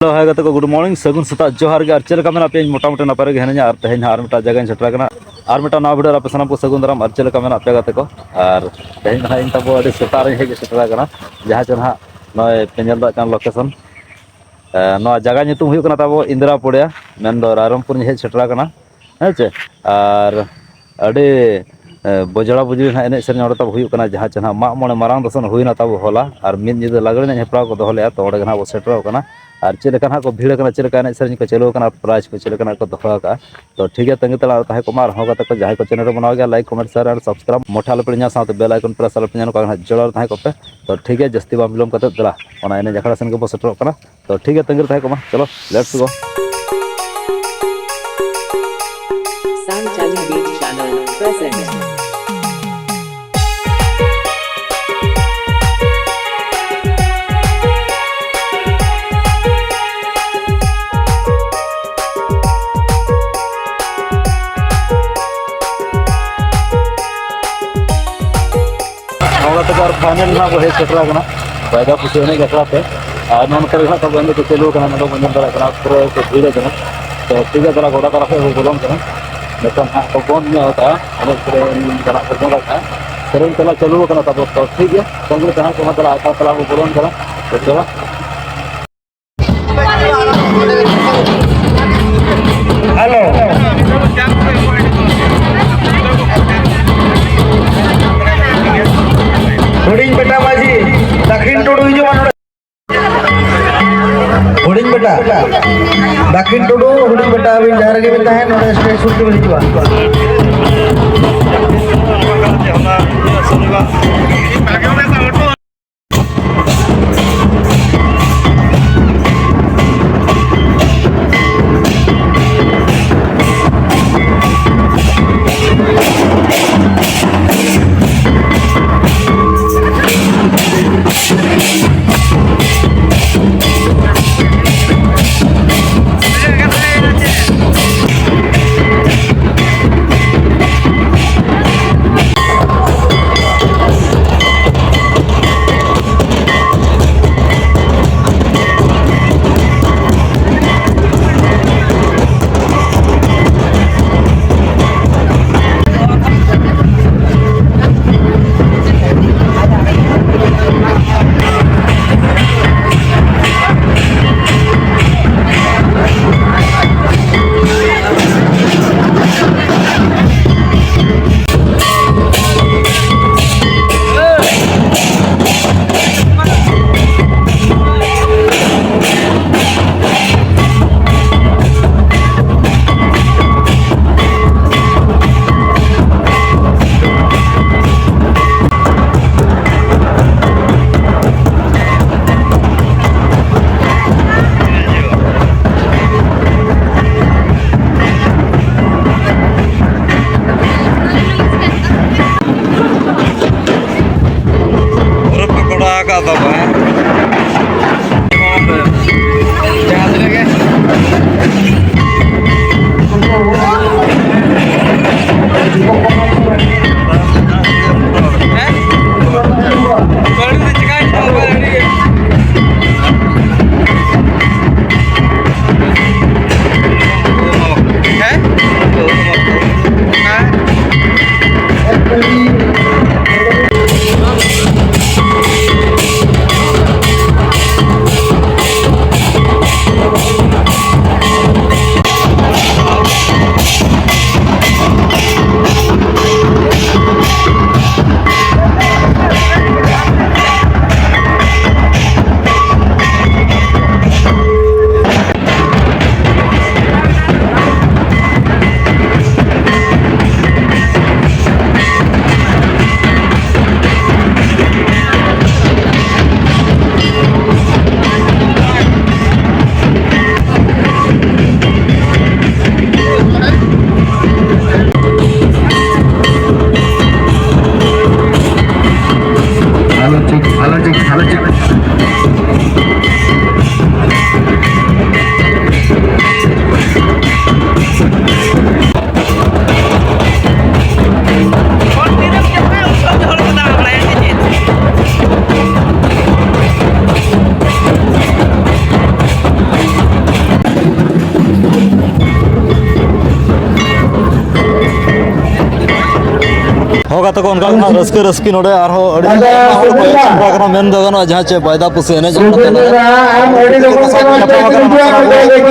Hello है गते को गुड मॉर्निंग सगुन सता जोहार गे चल का पे मोटामोटी नपारे गे हेना तेज और मिटा जगह सेटना और मिटा नवा भिडियो पे सामान को सगुन दाराम और चल का पे गते को और तेज ना इन तब सेटा हेज सेटना जहाँ चो ना नए पेंजल लोकेशन ना जगह नितुम तब इंदिरापुरिया मेन रायरमपुर हेज सेटना हाँ चे और अड़ी बजड़ा बुजड़ी ना एने सेरें तब होना जहाँ चे ना माग मोड़े मारांग दसन होना तब होला और मिद निदा लगड़े हेपड़ा को दोहले तो ओडे ना सेटरना और चलका ना को भीड़ चलका एने सेरें को चलो प्राइज को चलका को दोहरा तो ठीक है तंगी तला तहे को मार होगा को जहाँ को चैनल बनाओ गया like comment share and subscribe मोटा लपड़िया साथ बेल आइकन प्रेस लपड़िया को जोड़ तहे को पे तो ठीक है जस्ती बा विलम्ब करते दला एने जखड़ा सेन को सेटरना तो ठीक है तंगी तहे को चलो let's go Sanchali Beat Channel present. और फाइनल ना हेज सेटना बैगा पुसी जकड़ा पे और नॉन कर तब बंद को चलू ना बंद दाड़ा पूरा को भीड़ तो ठीक है तला गोड़ा तला से बोलम नितन हाँ को बंद होता है सेरें तला चलू तब तो ठीक है तंगे तहाँ को तला आता तला को बोलम तो चलो हेलो हुडिंग बेटा माजी दक्षिण टुडू हुडिंग बेटा दक्षिण टुडू हुडिंग बेटा अभी जा रहे बेटा है नोड़े स्टेज शूट में तक उनका रस्के रस्की नोड़े आरो मेन दो गानो जहाँ चे बायदा पुसे ने जो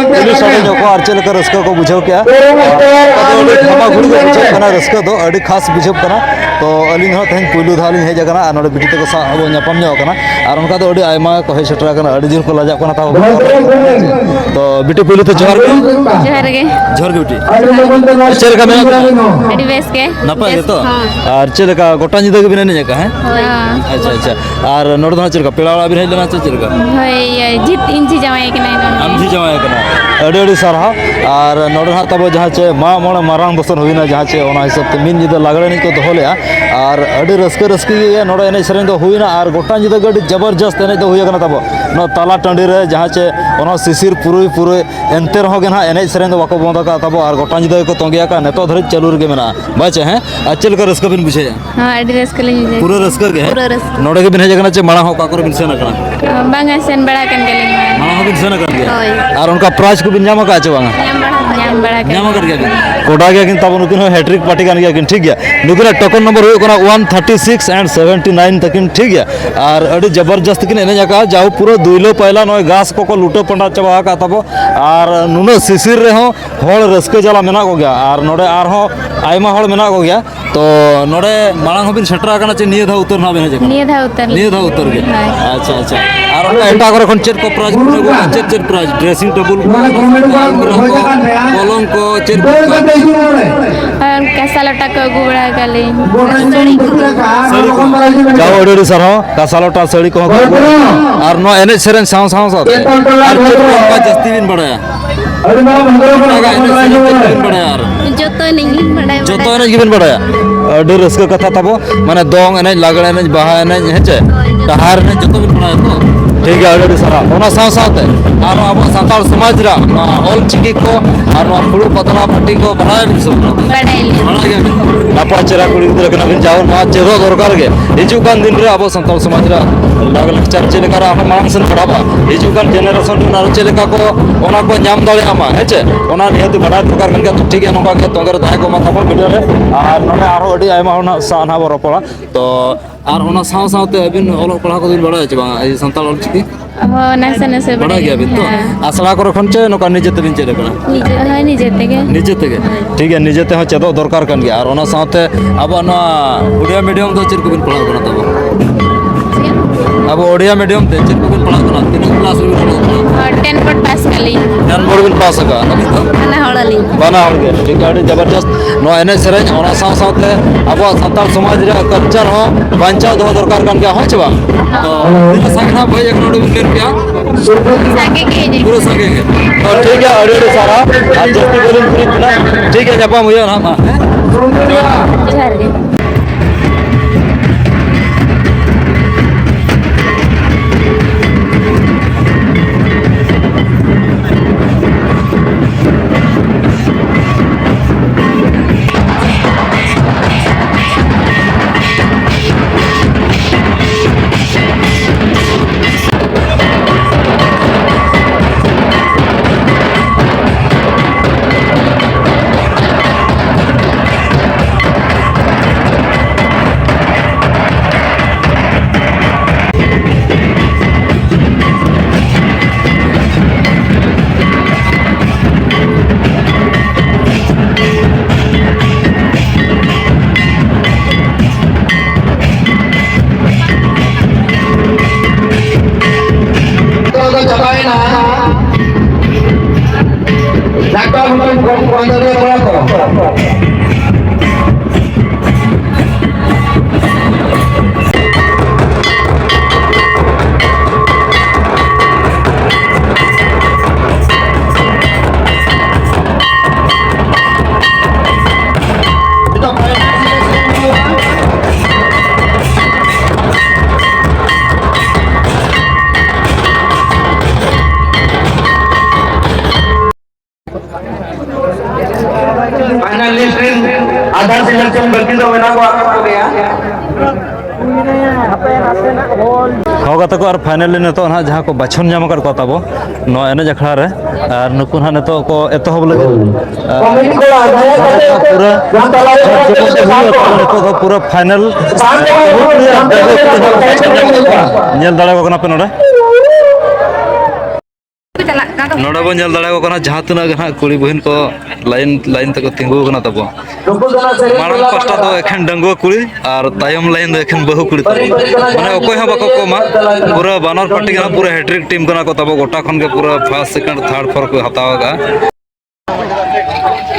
पुलिस वाले जो को आर्चल का रस्का को बुझाव क्या धमाघुड़ी को बुझाव करना रस्का दो अड़ी खास बुझाव करना तो अलिंग हो तेन पुलू धालिंग है जगह ना नोड़े बिटी तक सा अब न्यापम न्याव करना और उनका तो अड़ी आयमा को है सेटरा करना अड़ी दिन को लाजा करना था तो बिटी पुलू तो जोहर के बिटी चल का मेना अड़ी बेस के नपाय तो और चल का गोटा निदा के बिना ने का है अच्छा अच्छा और नोड़ दो चल का पेड़ावाला बिन हेलना चल का होय जित इंची जमाए के नहीं आमजी जमाय करना अड़ी अड़ी सारा और नोड़ हा तब जहाँ चे मा मोड़ा मारांग बसन होइना जहाँ चे ओना हिसाब ते मिन निदा लागड़े नहीं को दोहले और अड़ी रस्के रस्की नोड़ एने सरें दो हुइना और गोटा निदा गड़ी जबरदस्त एने दो हुई करना तब नो ताला टंडी रे जहाँ चे ओना सिसिर पुरुई एंते रहो गे ना एने सरें दो बाको बंद का तब और गोटा निदा को तोंगिया का नेतो धरि चालू रे मेना बाचे हैं अचल का रस्का बिन बुझे हां अड़ी रस्का ले जे पूरा रस्का के पूरा रस्का नोड़े के बिन हे जगना चे माड़ा हो का कर बिन सेना कना बांगा सेन बड़ा कन के ले माड़ा हो बिन सेना कर गया और उनका प्राइज को बिन जामा का चे बांगा नाम बड़ा जामा कर गया कोडा गया किन तब उनकिन हैट्रिक पार्टी कान गया किन ठीक है नुकिन टोकन नंबर हुई कोना 136 एंड 79 तकिन ठीक है और अड़ी जबरदस्त किन एने जाका जाओ पूरा दुइलो पहला नय घास को लूटो पंडा चबा का तब और नुनो सिसिर रे हो होल रस्के जला मेना को गया और नोडे आर हो आयमा होल मेना को गया तो नोडे मांग हो बिन सेटरा काना चे निये धा उतर ना बेने जका निये धा उतर के अच्छा अच्छा और एटा करे कोन चेट को प्राइज को चेट प्राइज ड्रेसिंग टेबल कलम को चेट और कासालोटा को गुबड़ा गले जाओ ओडोडी सरहो कासालोटा सड़ी को और नो एने सेरेन साव साव और चेट को जस्ती बिन बड़ाया जोतो नहीं गिबिन बड़ाया अडी रस्का कथा तबो माने दोंग एने लागड़े एने बाहा एने हेचे टहार ने जोतो बिन बड़ाया तो ठीक है अडी सारा ओना साव सावते और अब संताल समाज रा ऑल चिकी को और फुड़ू पतला पट्टी को बनाए बिन सब बड़ा गया नापा चेरा कुड़ी गिदरा कना बिन जाओ मा चेरो दरकार गे हिजु कान दिन रे अब संताल समाज रा लागल चर्चे लेकर हम मांग सन पड़ाबा हिजु कान जनरेशन ना चले का को ओना को नाम दले आमा हेचे ओना नियत बड़ा दरकार कन के तो ठीक है नोका के तोंगर दाय को मा खबर वीडियो रे और नोने आरो अडी आयमा ओना साना बरो पड़ा तो और ओना साव सावते अबिन ओलो पढ़ा को दिन बड़ा है बा ए संताल ऑल चिकी हो नसे नसे बड़ा गया बिन तो आसड़ा को रखन चे नोका निजे तबिन चे लेकना निजे तेगे ठीक है निजे ते हो चेदो दरकार कन गया और ओना सावते अब ना उड़िया मीडियम दो चिर को बिन पढ़ा करना तब अब ओडिया मीडियम ते चिर को बिन पढ़ा करना तीन क्लास रे पढ़ा 10 पट पास कली 10 बोर्ड बिन पास का अभी तो बना हो गया ठीक है जबरदस्त नो एने सरे ओना साव सावते अब संताल समाज रे कल्चर हो बंचा दो दरकार कन गया हो छबा तो दिन संख्या भाई एक नोड बिन क्या सागे के पूरा सागे के तो ठीक है अरे सारा आज जस्ती बोलिन ना ठीक है जपा मुझे ना आधार सिलेक्शन गलती तो बना को आकर हो गया हो गाते को और फाइनली नितो ना जहां को बाछन नाम कर को ताबो नो एने जखड़ा रे और नुकु ना नितो को एतहब लगे पूरा पूरा फाइनल नेल दाड़ा को पे नोडे नोडे बो नेल दाड़ा को जहां तना गना कुड़ी बहिन को लाइन लाइन तक तिंगु कना तबो मारंग पास्टा तो एखन डंगुआ कुड़ी और तायम लाइन दो एखन बहु कुड़ी माने ओकोय हा बाको कोमा पूरा बानर पार्टी का पूरा हैट्रिक टीम कना को तबो गोटा खन के पूरा फर्स्ट सेकंड थर्ड फोर्थ को हतावगा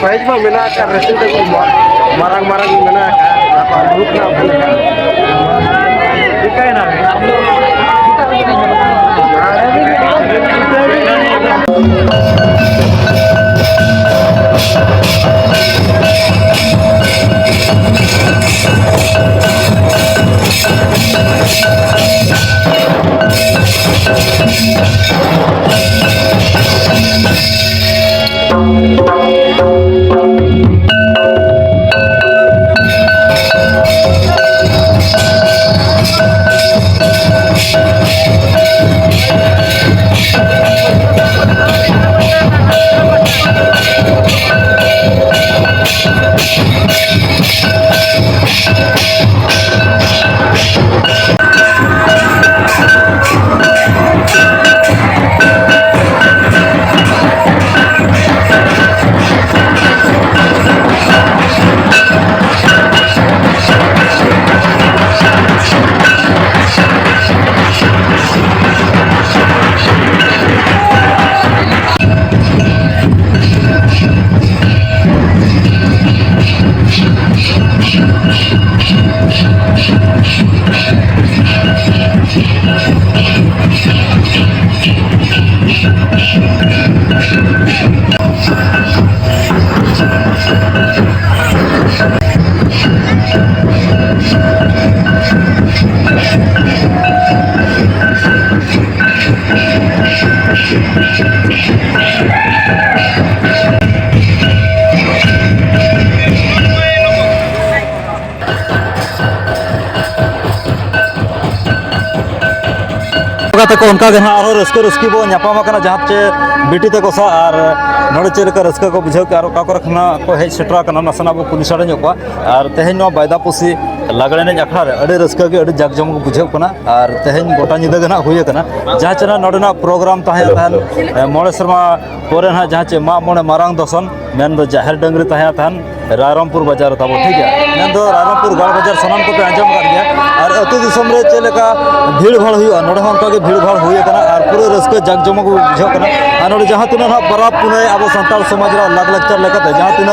प्राइज में मिला कर रसीद को मारंग मारंग मिला का रुक ना दिखाए ना तक उनका रस्क रस्की बो नापामा जहाँ चे बेटी तक और नोड़े चेक रस्क को बुझे और खना को हेज सेटर नासना बो कुलिसाड़े और तेहन बायदापुसी लागड़े ने अखड़ा रस्क जाक जम बुझे और तेहन गोटा निदा हुईना जहाँ चेना नोड़ना प्रोग्राम तहन मोड़े सर्मा पर जहाँ चे मा मोड़े मारांग दसन मेन दो जाहिर डंगरी तहन रायरमपुर बाजार तब ठीक है मेन दो रायरमपुर गाड़ बाजार सामान को पे आंजम कर गया और अतु दिसम रे चेलेका भीड़ भाड़ हुआ नोड़े हों उनका भीड़ भाड़ हुई और पूरा रस्क जाक जमक बुझे और जहाँ तीन परब पुनई अब सानताल समाज लाकलाचार लेकाते जहाँ तीन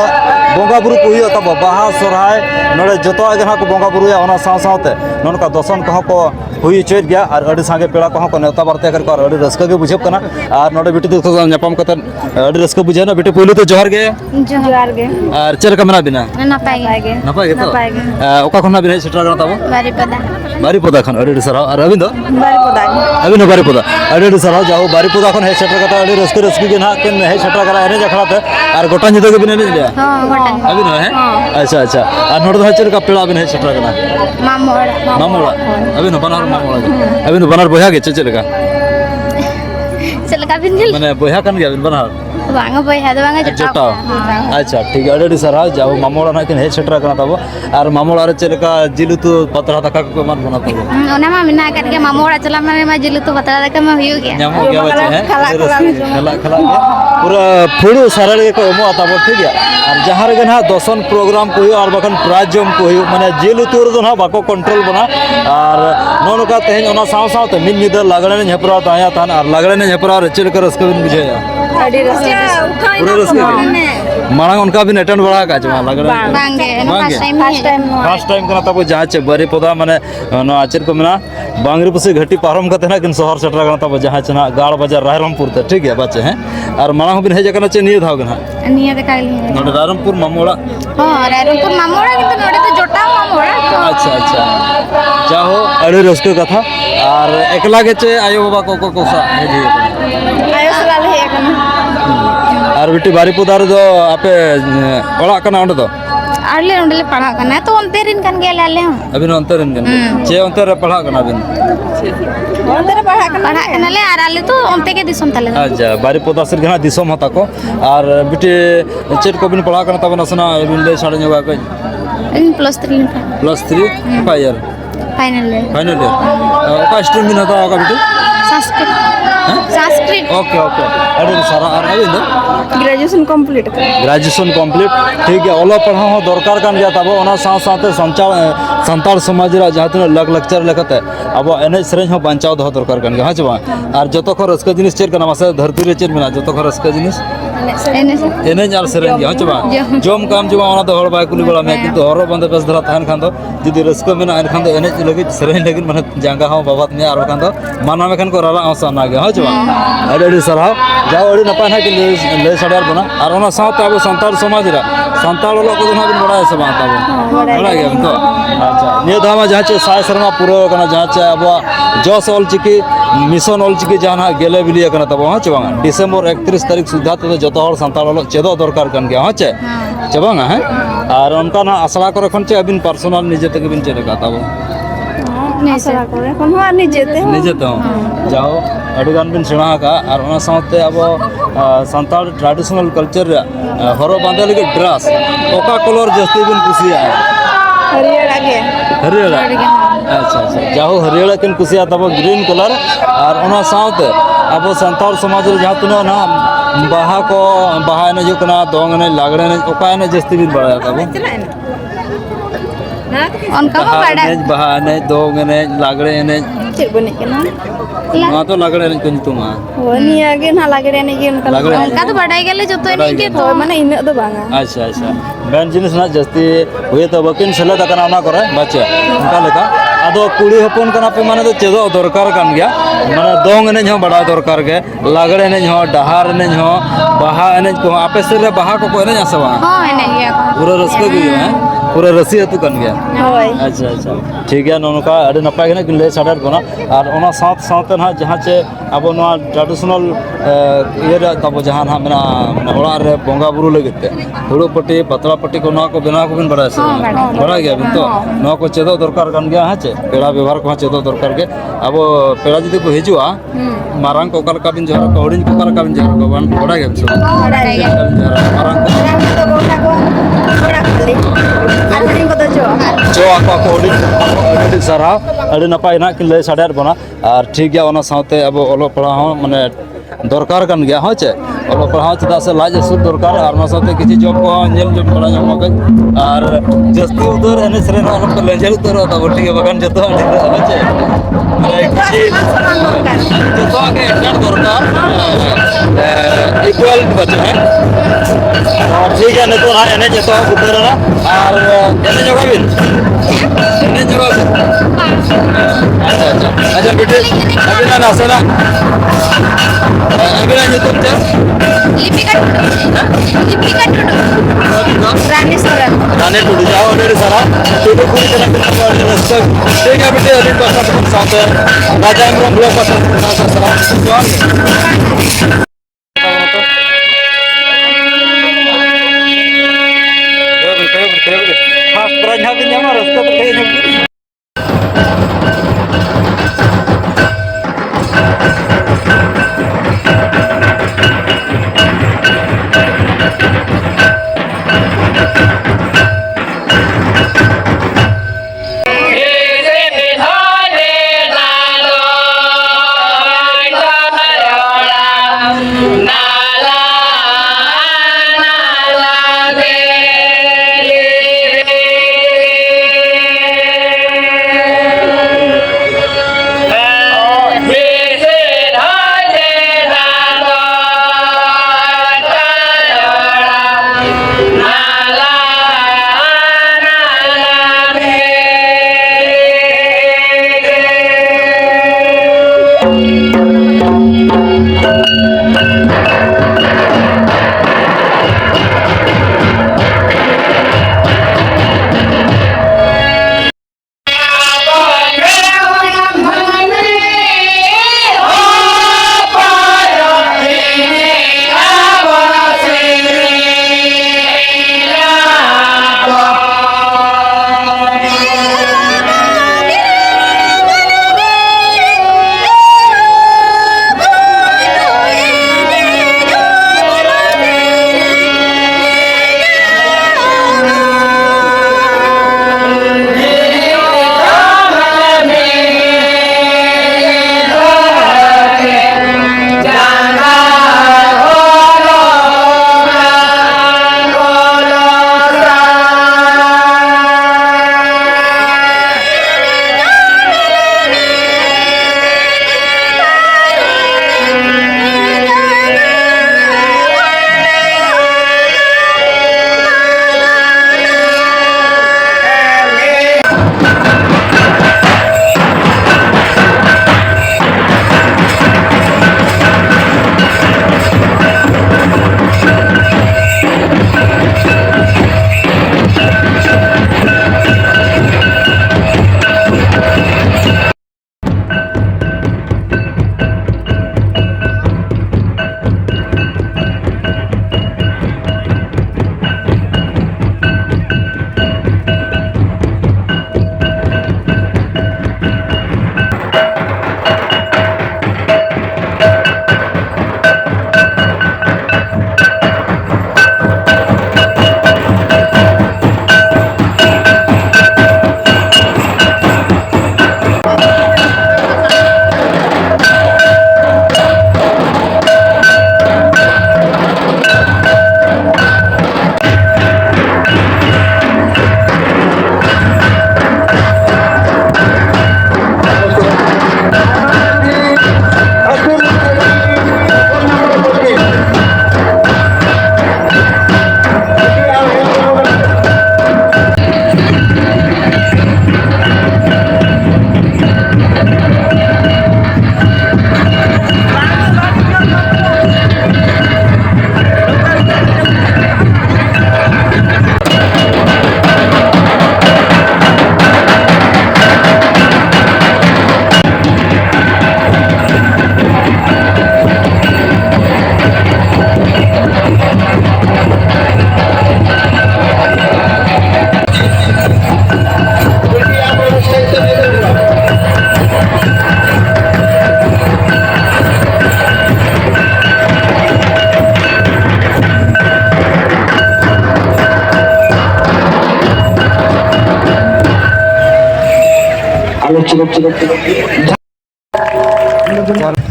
बंगा बुरु को हुआ तब बाहा सोरहाय नोड़े जतोआ को बंगा बुरुया साथे नोनका दर्शन को हुई चेद गया और अड़ी सागे पेड़ा को नेवता बारते कर और रस्क के बुझे और नोड़े बेटी तो नापाम कते अड़ी रस्क बुझे ना बेटी पहले तो जोहार गे और चेलका मेना बिना नपाय गे नपाय गे तो ओका खना बिना सेटर गना बारीपदा खन अड़ी सरा और अबिन दो बारीपदा अड़ी सरा जाओ बारीपदा खन हे सेटर कता अड़ी रस्क रस्क के ना केन हे सेटर करा एने जखड़ाते और गोटा निदा के बिना ने लिया हां अबिन है अच्छा अच्छा और नोड़ दो चेलका पेड़ा बिना हे सेटर गना मामोड़ा अबिन बनार मामोड़ा अबिन बनार बोया गे चेलका माने बोया कन गया बनार बांगा बोया दो बांगा जटा अच्छा ठीक है अड़ी सरा जाओ मामोड़ा ना किन हे सेटर कना तब और मामोड़ा रे चेलका जिलु तो पतरा तका को मान बना तब ओना मा मिना कर के मामोड़ा चला माने मा जिलु तो पतरा तका मा हुई गया ᱧᱟᱢᱚᱜ गया बच्चे हैं खला खला पूरा फुड़ू सारा के को एमो तब ठीक है और जहां रे ना दर्शन प्रोग्राम को और बखन प्राइज जम को माने जिलु तोर दो ना बाको कंट्रोल बना और नोनका तेहन ओना साव साव ते मिन निदा लागड़े ने हेपरा ताया तान और लागड़े ने हेपरा रे चेल कर रस्क बिन बुझे अड़ी रस्क पूरा रस्क मांग उनका भी अटेंड बड़ा का जमा लागड़े फर्स्ट टाइम कना तब जहां चे बारीपदा माने नो आचर को मेना बांगरी पुसी घाटी पारम कते ना किन शहर सेटर कना तब जहां चना गाड़ बाजार रायरमपुर ते ठीक है बच्चे हैं और मांग बिन हे जकना चे निय धाव गना निय देखा ली नोडे रायरमपुर मामोड़ा हां रायरमपुर मामोड़ा किंतु नोडे तो जोटा मामोड़ा अच्छा अच्छा जाहो अड़ी रस्क कथा और एकला के चे आयो बाबा को कोसा हे जी आयो सलाल हे कना और बेटी बारीपदार दो आपे ओड़ा कना ओंडे दो आले उंडले पढ़ा करना तो उनते रिन कन गेले आले हम अबिन अंतर इन गन चे अंतर पढ़ा करना बिन पढ़ा करना ले आर आले तो उनते के दिसम तले अच्छा बारी पोदासर गना दिसम हता को और बिटे चेट को बिन पढ़ा करना तबन असना बिन ले साडे जोगा को इन +3 +3 फायर फाइनल फाइनल का स्ट्रीम बिन हता का बिटे संस्कृत संस्कृत ओके ओके अरे सारा और अबिन दो ग्रेजुएशन कंप्लीट ग्रेजुएशन कंप्लीट ठीक है ओला पढ़ा हो दरकार कान गया तब ओना साथ साथे संताल समाज रा जहाँ तीन लग लेक्चर लेखते अब एने सेरेंज हो बचाव दो दरकार कान गया हाँ चबा और जतो खो रस्का जिनिस चेर कना मासे धरती रे चेर मेना जतो खो रस्का जिनिस एने जार सेरेंज हाँ चबा जोम काम चबा ओना तो हर बाय कुली बड़ा में किंतु हरो बंदे बेस धरा तहन खान दो जुदी रस्का मेना एन खान दो एने लगे सेरेंज लगे माने जांगा हो बाबात में आरो खान दो माना में खान को राला आसाना गया हाँ चबा अड़ी सराव जाओ अड़ी नपाय ना कि ले सड़ार बना और ओना साथ अब संताल समाज रा संताल लोग को ना बिन बड़ा से बात अब बड़ा गया तो अच्छा निये धामा जहाँ चे साय शर्मा पूरा कना जहाँ चे अब जस ऑल चिकी मिशन ऑल चिकी जहाँ गेले बिलिया कना तब हाँ चबा डिसेंबर 31 तारीख सुधा तो जतो हर संताल लोग चेदो दरकार कन गया हाँ चे चबा है और उनका ना आसरा करे खन चे अबिन पर्सनल निजे तक बिन चेले का तब आसरा करे कोन हो निजे तो जाओ अड़गान बिन सेना का और ओना साथे अब संताल ट्रेडिशनल कल्चर हरो बांधे लगे ड्रेस ओका कलर जस्ती बिन कुसिया हरियर अच्छा अच्छा जाओ हरियर किन कुसिया तब ग्रीन कलर और ओना साथे अब संताल समाज रे जहाँ तीन ना बाहा ने जो कना दोंग ने लागड़े ने ओका ने जस्ती बिन बड़ा तब उनका को बड़ा बाहा ने दोंग ने लागड़े ने चेक बने के ना मा तो लागड़े ने कुन तुमा होनी आगे ना लागड़े ने के उनका तो बड़ाई गेले जो तो नहीं के तो माने इन तो बांगा अच्छा अच्छा मेन जिनिस ना जस्ती हुए तो बकिन सेले तकना ना करे बच्चे उनका लेका आदो कुड़ी हपन कना पे माने तो चेदो दरकार कान गया माने दोंग ने हो बड़ा दरकार के लागड़े ने हो डहार ने हो बाहा ने को आपे से रे बाहा को ने आसवा हां एने गया पूरा रस्के गयो है पूरा रसी हेतु कान गया होय अच्छा अच्छा ठीक है नोनका अड़ी नपाय गने कि ले साडर बना और ओना साथ साथ ना जहाँ चे अब नोआ ट्रेडिशनल ये तब जहाँ ना मेना ओड़ा रे बोंगा बुरु लगते हुड़ू पट्टी पतला पट्टी को नोआ को बिना को बिन बड़ा से बड़ा गया बिन तो नोआ को चेदो दरकार कान गया हाँ चे पेड़ा व्यवहार को चेदो दरकार के अब पेड़ा जदि को हिजुआ मारांग को कल का बिन जहर को हुडिन को कल का बिन जहर को बड़ा गया बिन मारांग को जो ako adi sarah adi napai na kin lay sadar bana ar ठीक गया ओना साथे अब ओलो पढ़ा हो माने दरकार कान गया हो चे ओलो पढ़ा चदा से लाज असु दरकार और ओना साथे किछि जॉब को नेल जॉब बड़ा जमा के और जस्ती उधर एने सरे ना को लेजर उधर होता ठीक है बगन जतो हो चे माने किछि जतो के एटर दरकार इक्वल बचे है और ठीक है नहीं तो ना एने जतो उधर ना और एने जगह बिन एने जगह अच्छा अच्छा अच्छा बेटे अभी ना नासना अभी ना तुम चे लिपिका टुडू राने टुडू जाओ मेरे सारा टुडू पूरी तरह से ठीक है बेटे अभी बस अपन साथ राजा इमरान ब्लॉक पर सलाम फास्ट प्राइज हां दिन हमारा रास्ता तो कहीं नहीं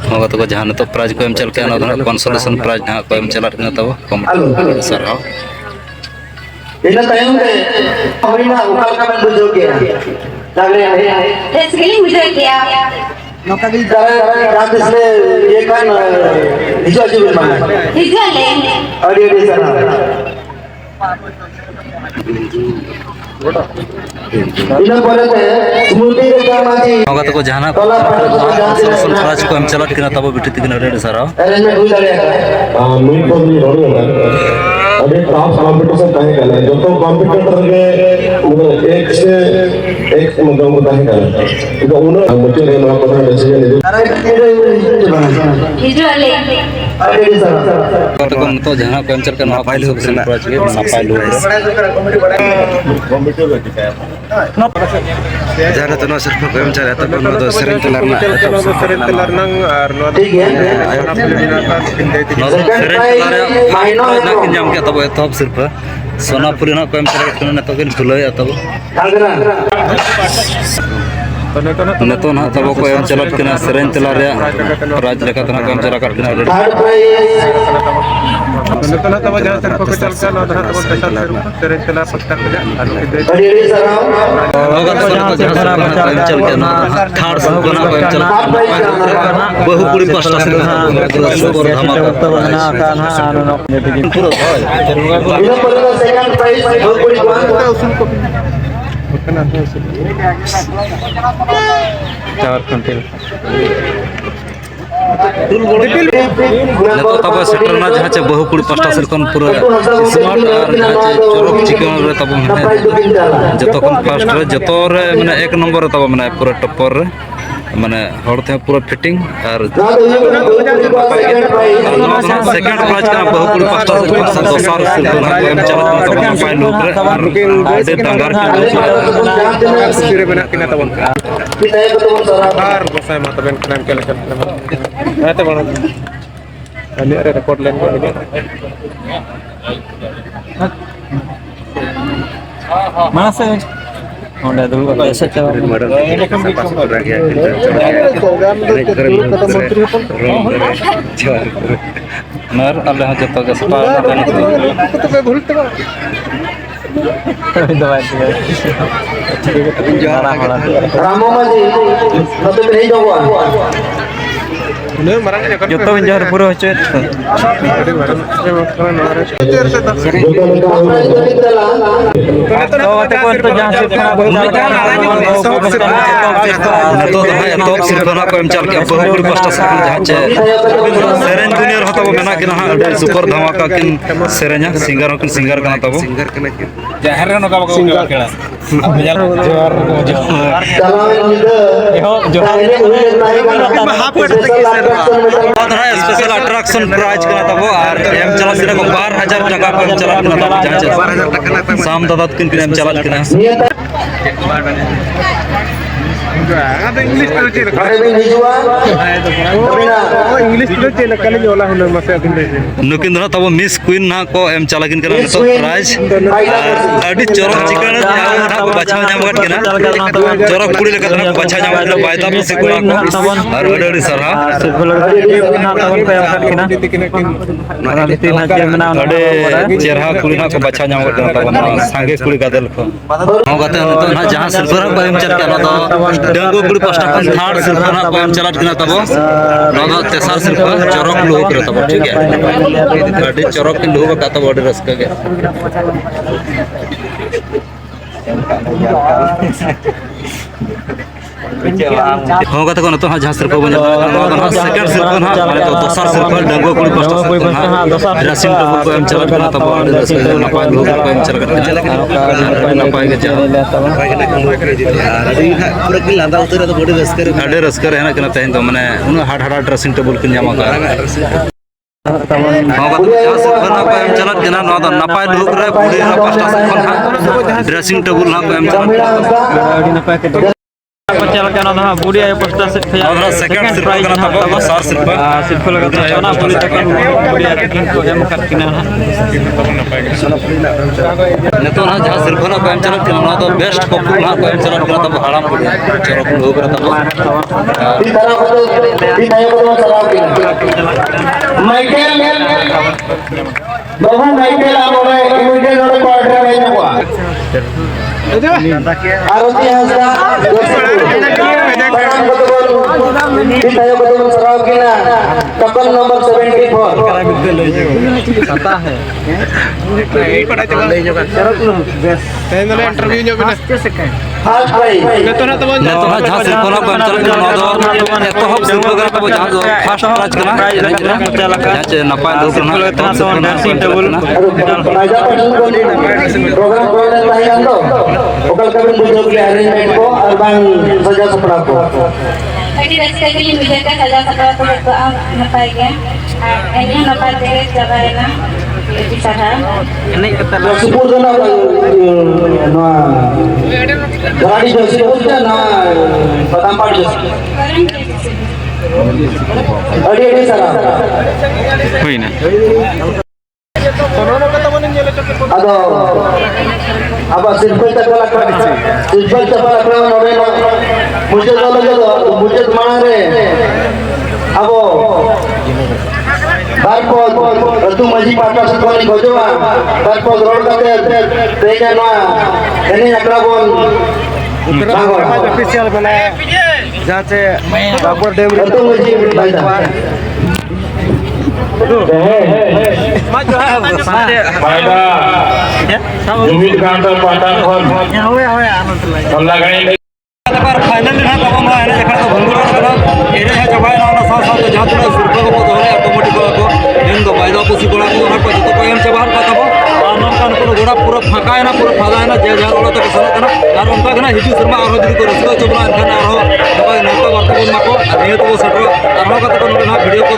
होगा तो जहाँ तो प्राइज को एम चल के कंसोलेशन प्राइज ना को एम चला तब committee सरहाव ina tayong na ukal ka man bujo kaya lagre Sekali muda kya? nokta di raat isle ye kan hijo aji mana Hijau le. adi sana ina pore te smurti ke kamaji होगा तो जहाँ consolation prize को M चला तब बिटी तिगिन रेडी सरहाव arrangement hui dareya मीट को भी रोड होगा अभी टॉप कंपटीशन काहे करना है जो तो कंपटीटर के मतलब एक से एक मतलब होता है तो उन्होंने मुझे नहीं ना पता डिसीजन ले Hijau le. adi sana तो जहाँ को एम चल के कंसोलेशन प्राइज के नापाय लो Jangan tu nasi program cara tapi nado sering telar nak. ठीक है नाकिन जाम के तब तब सिर्फ सोनापुरी ना को एम चला के तो किन भुलय तब Kalgana नतो ना तब को एम चला के सेरेन तला रे प्राइज लेका तना को एम चला कर third prize adi sana होगा तो जहाँ को एम चल के ना थर्ड सब बना को एम चला बहु पूरी पास्ता से सुपर धमाका पूरा ina pore second prize bhojpuri नतो तब सेटर ना जहाँ चे बहु पूरी पास्ता से पूरा स्मार्ट और जहाँ चे चोरक चिकन रे तब जतो कन फास्ट रे जतो रे माने एक नंबर रे तब माने पूरा टॉपर रे माने हड़ते पूरा फिटिंग और सेकंड प्राइज का बहु पूरी पास्ता से दोसर से ना एम चला तब पाई लोग रे और दे दंगार के kita yang ketemu salah नर अल्लाह जतो के Sapa Ramo Maji satu ini jagoan जतो जहर पूरा होचे तो तो सिर्फ ना को एम चल के बहु पूरी पास्ता से जहाँ चे सेरेन दुनिया रहता वो मेना कि ना अडे सुपर धमाका किन सेरेन्या सिंगर किन सिंगर कना तब Singer kena kita. जहर रे नका बको खेला स्पेशल अट्रैक्शन प्राइज कना तब और एम चला सिरा को 12,000 टका को एम चला कना तब जहाँ चे शाम दादा किन एम चला कना ada English tu cina नुकिन दना तब मिस क्वीन ना को एम चला किन कना तो प्राइज अडी चोरक चिकन ना को बचाव जाम गट कना चोरक कुड़ी लेका ना बचाव जाम गट बायता से को और अडी सरहा अडे चेरहा कुड़ी ना को बचाव जाम गट तब संगे कुड़ी का दिल को हो गते तो ना जहां सिल्वर को एम चल के ना तो डंगो कुड़ी पास्ता खन थर्ड सिल्वर ना को एम चला किन तब ना तो तेसर सिल्वर चोरक लोग करे तब ठीक है अडी चोरक के लोग का तब अडी रस के होगा तो ना तो जहाँ सिर्फ बन जाता सेकंड सिर्फ ना माने तो दोसर सिर्फ डंगो कुड़ी पास्ता से ड्रेसिंग टेबल को एम चला करना तब नपाय लोग को एम चला करना नपाय के जा Pura kila anda utar itu body rest करे. अडे रस करे ना कना तहन तो माने उन हाड हाड ड्रेसिंग टेबल के जामा का होगा तो जहाँ सिर्फ ना को एम चला करना ना तो नपाय लोग रे पूरी पास्ता से ड्रेसिंग टेबल ना को एम चला चल के ना बुढ़ी आयो पोस्टर से और सेकंड सिर्फ करना तब दोसर सिर्फ सिर्फ लगा ना बुढ़ी तक बुढ़ी तक को एम कर किना नितो ना जहां सिर्फ ना को एम चलत के ना तो बेस्ट कपल ना को एम चलत के तब हाड़ाम को चलो को हो करता तो माइकल बाबू माइकल आमरे इमीडिएट नोडे क्वार्टर में नवा आरती Hansda Kita betul serap kena kapal nomor 74 पता है फर्स्ट प्राइज नितो ना जहां सिर्फ ना को एम चलत के ना तो तो हम सिर्फ कर तब जहां जो फर्स्ट प्राइज करना जहां नपाय दो करना तो ड्रेसिंग टेबल राजा पटन प्रोग्राम कोने ताही आंदो ओकल कबिन बुझो के अरेंजमेंट को और बांग सजा सपड़ा को Tadi rasa kali muda kan ada kata tu nampai ya. Ini nampai deh jaga na. Bicara. नहीं कता जसीपुर जना ना गाड़ी जसीपुर जना पतांपाड़ जसी अड़ी अड़ी सारा हुई ना अदो अब सिर्फ तक नोड़े मुझे तो लगे मुझे तुम्हारा रे अब बारपो तू मजी पाटा से कोनी खोजवा बारपो रोड का तेजा ना एने अकड़ा बोल ऑफिशियल बनाया जहाँ से बाबर डैम तू मजी बैठा जुमित कांटा पाटन और फाइनल ना तब ना एने देखा तो भंगुरा करा एने है जबाय ना सा सा तो जहां थोड़ा सुरक्षा को दोरे ऑटोमेटिक को इन दो बायदा पुसी कोला को ना को तो एम से बाहर का तब आनंद कान को गोड़ा पूरा फाका है ना पूरा फादा है ना जे जहां रोड तक सना कना और उनका ना हिजू शर्मा और जदी को रसको चबला खाना और दबाय ना तो बात को मको ये तो सटरो और का तो ना वीडियो को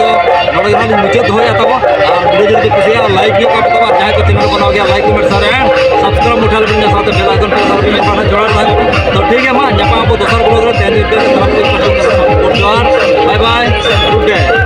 नोड़े ना मुझे हो जाता वो और वीडियो जदी खुशी है लाइक ये काट तो जहां को चैनल बनाओ गया लाइक कमेंट सारे सब्सक्राइब उठा लेने साथ बेल आइकन पर सारे में पाना जोड़ रहा तो ठीक है मां जब आप दोसर ब्लॉग रे बाय बाय गुड डे